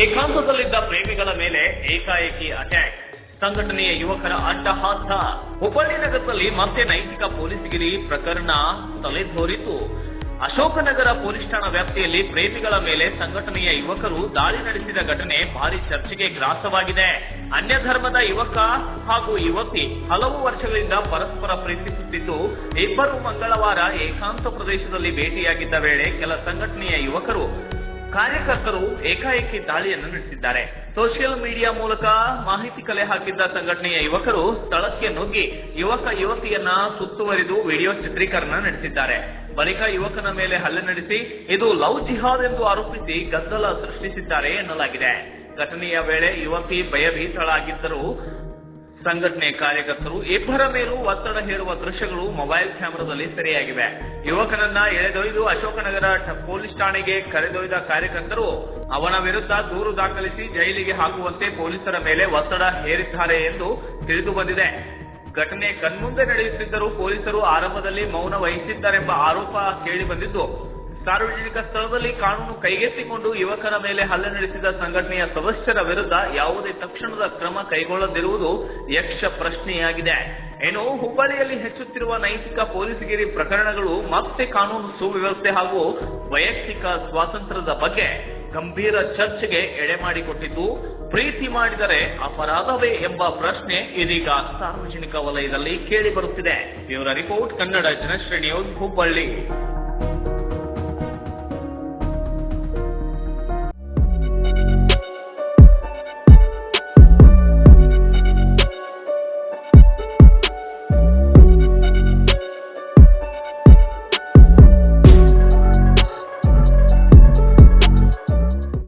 ಏಕಾಂತದಲ್ಲಿದ್ದ ಪ್ರೇಮಿಗಳ ಮೇಲೆ ಏಕಾಏಕಿ ಅಟ್ಯಾಕ್, ಸಂಘಟನೆಯ ಯುವಕರ ಅಟ್ಟಹಾಸ. ಹುಬ್ಬಳ್ಳಿ ನಗರದಲ್ಲಿ ಮತ್ತೆ ನೈತಿಕ ಪೊಲೀಸ್ಗಿರಿ ಪ್ರಕರಣ ತಲೆದೋರಿತು. ಅಶೋಕನಗರ ಪೊಲೀಸ್ ಠಾಣಾ ವ್ಯಾಪ್ತಿಯಲ್ಲಿ ಪ್ರೇಮಿಗಳ ಮೇಲೆ ಸಂಘಟನೆಯ ಯುವಕರು ದಾಳಿ ನಡೆಸಿದ ಘಟನೆ ಭಾರಿ ಚರ್ಚೆಗೆ ಗ್ರಾಸವಾಗಿದೆ. ಅನ್ಯ ಧರ್ಮದ ಯುವಕ ಹಾಗೂ ಯುವತಿ ಹಲವು ವರ್ಷಗಳಿಂದ ಪರಸ್ಪರ ಪ್ರೀತಿಸುತ್ತಿದ್ದು, ಇಬ್ಬರು ಮಂಗಳವಾರ ಏಕಾಂತ ಪ್ರದೇಶದಲ್ಲಿ ಭೇಟಿಯಾಗಿದ್ದ ವೇಳೆ ಕೆಲ ಸಂಘಟನೆಯ ಯುವಕರು ಕಾರ್ಯಕರ್ತರು ಏಕಾಏಕಿ ದಾಳಿಯನ್ನು ನಡೆಸಿದ್ದಾರೆ. ಸೋಷಿಯಲ್ ಮೀಡಿಯಾ ಮೂಲಕ ಮಾಹಿತಿ ಕಲೆ ಹಾಕಿದ್ದ ಸಂಘಟನೆಯ ಯುವಕರು ಸ್ಥಳಕ್ಕೆ ನುಗ್ಗಿ ಯುವಕ ಯುವತಿಯನ್ನ ಸುತ್ತುವರಿದು ವಿಡಿಯೋ ಚಿತ್ರೀಕರಣ ನಡೆಸಿದ್ದಾರೆ. ಬಳಿಕ ಯುವಕನ ಮೇಲೆ ಹಲ್ಲೆ ನಡೆಸಿ ಇದು ಲವ್ ಜಿಹಾದ್ ಎಂದು ಆರೋಪಿಸಿ ಗದ್ದಲ ಸೃಷ್ಟಿಸಿದ್ದಾರೆ ಎನ್ನಲಾಗಿದೆ. ಘಟನೆಯ ವೇಳೆ ಯುವತಿ ಭಯಭೀತಳಾಗಿದ್ದರೂ ಸಂಘಟನೆ ಕಾರ್ಯಕರ್ತರು ಇಬ್ಬರ ಮೇಲೂ ಒತ್ತಡ ಹೇರುವ ದೃಶ್ಯಗಳು ಮೊಬೈಲ್ ಕ್ಯಾಮೆರಾದಲ್ಲಿ ಸೆರೆಯಾಗಿವೆ. ಯುವಕನನ್ನ ಎಳೆದೊಯ್ದು ಅಶೋಕನಗರ ಪೊಲೀಸ್ ಠಾಣೆಗೆ ಕರೆದೊಯ್ದ ಕಾರ್ಯಕರ್ತರು ಅವನ ವಿರುದ್ಧ ದೂರು ದಾಖಲಿಸಿ ಜೈಲಿಗೆ ಹಾಕುವಂತೆ ಪೊಲೀಸರ ಮೇಲೆ ಒತ್ತಡ ಹೇರಿದ್ದಾರೆ ಎಂದು ತಿಳಿದು ಬಂದಿದೆ. ಘಟನೆ ಕಣ್ಮುಂದೆ ನಡೆಯುತ್ತಿದ್ದರೂ ಪೊಲೀಸರು ಆರಂಭದಲ್ಲಿ ಮೌನ ವಹಿಸಿದ್ದಾರೆಂಬ ಆರೋಪ ಕೇಳಿ ಬಂದಿದ್ದು, ಸಾರ್ವಜನಿಕ ಸ್ಥಳದಲ್ಲಿ ಕಾನೂನು ಕೈಗೆತ್ತಿಕೊಂಡು ಯುವಕನ ಮೇಲೆ ಹಲ್ಲೆ ನಡೆಸಿದ ಸಂಘಟನೆಯ ಸದಸ್ಯರ ವಿರುದ್ಧ ಯಾವುದೇ ತಕ್ಷಣದ ಕ್ರಮ ಕೈಗೊಳ್ಳದಿರುವುದು ಯಕ್ಷ ಪ್ರಶ್ನೆಯಾಗಿದೆ. ಇನ್ನು ಹುಬ್ಬಳ್ಳಿಯಲ್ಲಿ ಹೆಚ್ಚುತ್ತಿರುವ ನೈತಿಕ ಪೊಲೀಸ್ಗಿರಿ ಪ್ರಕರಣಗಳು ಮತ್ತೆ ಕಾನೂನು ಸುವ್ಯವಸ್ಥೆ ಹಾಗೂ ವೈಯಕ್ತಿಕ ಸ್ವಾತಂತ್ರ್ಯದ ಬಗ್ಗೆ ಗಂಭೀರ ಚರ್ಚೆಗೆ ಎಡೆ ಮಾಡಿಕೊಟ್ಟಿದ್ದು, ಪ್ರೀತಿ ಮಾಡಿದರೆ ಅಪರಾಧವೇ ಎಂಬ ಪ್ರಶ್ನೆ ಇದೀಗ ಸಾರ್ವಜನಿಕ ವಲಯದಲ್ಲಿ ಕೇಳಿ ಬರುತ್ತಿದೆ. ಇವರ ರಿಪೋರ್ಟ್, ಕನ್ನಡ ಜನಶ್ರೀ ನ್ಯೂಸ್, ಹುಬ್ಬಳ್ಳಿ.